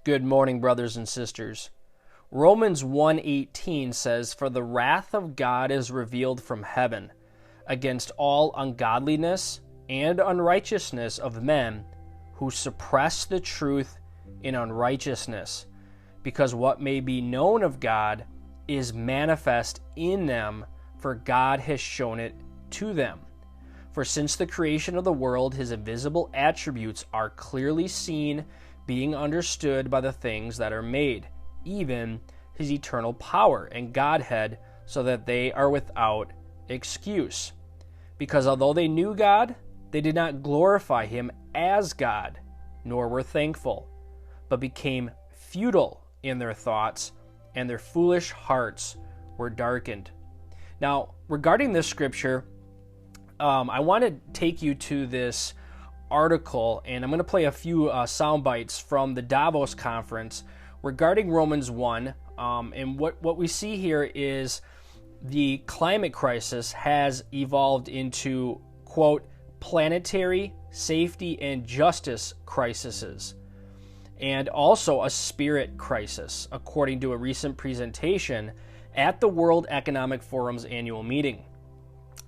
Good morning, brothers and sisters. Romans 1:18 says, "For the wrath of God is revealed from heaven against all ungodliness and unrighteousness of men who suppress the truth in unrighteousness, because what may be known of God is manifest in them, for God has shown it to them. For since the creation of the world, his invisible attributes are clearly seen, being understood by the things that are made, even his eternal power and Godhead, so that they are without excuse. Because although they knew God, they did not glorify him as God, nor were thankful, but became futile in their thoughts, and their foolish hearts were darkened." Now, regarding this scripture, I want to take you to this article, and I'm going to play a few sound bites from the Davos conference regarding Romans 1. And what we see here is the climate crisis has evolved into, quote, planetary safety and justice crises, and also a spirit crisis, according to a recent presentation at the World Economic Forum's annual meeting.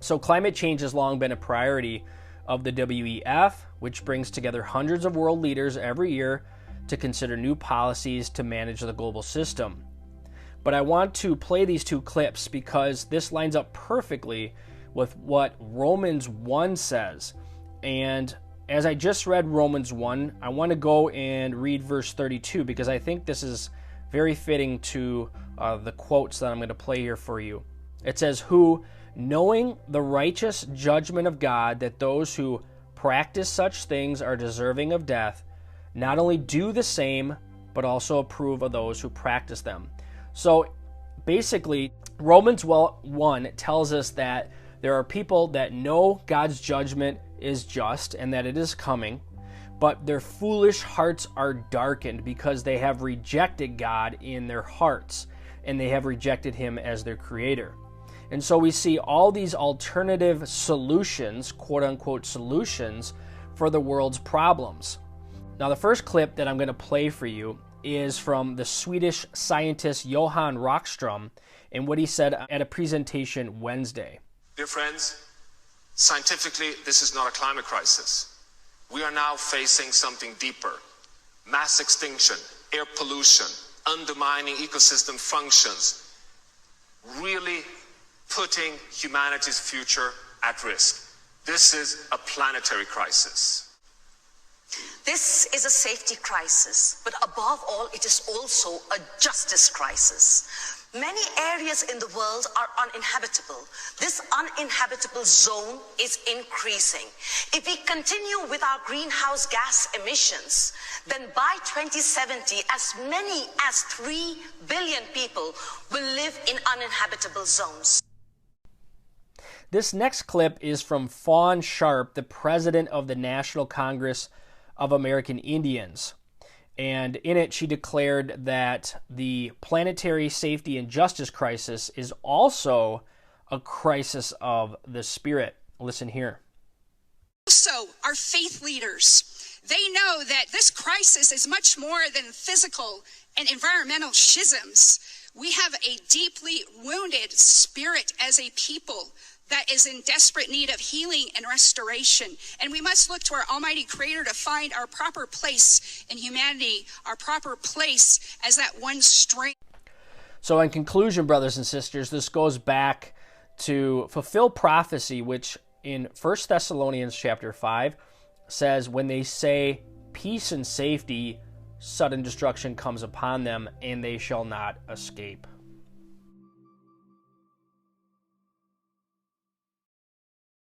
So climate change has long been a priority of the WEF, which brings together hundreds of world leaders every year to consider new policies to manage the global system. But I want to play these two clips because this lines up perfectly with what Romans 1 says. And as I just read Romans 1, I want to go and read verse 32 because I think this is very fitting to the quotes that I'm going to play here for you. It says, "Who, knowing the righteous judgment of God, that those who practice such things are deserving of death, not only do the same, but also approve of those who practice them." So basically, Romans 1 tells us that there are people that know God's judgment is just and that it is coming, but their foolish hearts are darkened because they have rejected God in their hearts, and they have rejected him as their creator. And so we see all these alternative solutions, quote-unquote solutions, for the world's problems. Now, the first clip that I'm going to play for you is from the Swedish scientist Johan Rockström and what he said at a presentation Wednesday. Dear friends, scientifically, this is not a climate crisis. We are now facing something deeper. Mass extinction, air pollution, undermining ecosystem functions, really putting humanity's future at risk. This is a planetary crisis. This is a safety crisis, but above all, it is also a justice crisis. Many areas in the world are uninhabitable. This uninhabitable zone is increasing. If we continue with our greenhouse gas emissions, then by 2070, as many as 3 billion people will live in uninhabitable zones. This next clip is from Fawn Sharp, the president of the National Congress of American Indians. And in it, she declared that the planetary safety and justice crisis is also a crisis of the spirit. Listen here. Also, our faith leaders, they know that this crisis is much more than physical and environmental schisms. We have a deeply wounded spirit as a people that is in desperate need of healing and restoration. And we must look to our Almighty Creator to find our proper place in humanity, our proper place as that one strength. So in conclusion, brothers and sisters, this goes back to fulfill prophecy, which in 1 Thessalonians chapter 5 says, when they say peace and safety, sudden destruction comes upon them, and they shall not escape.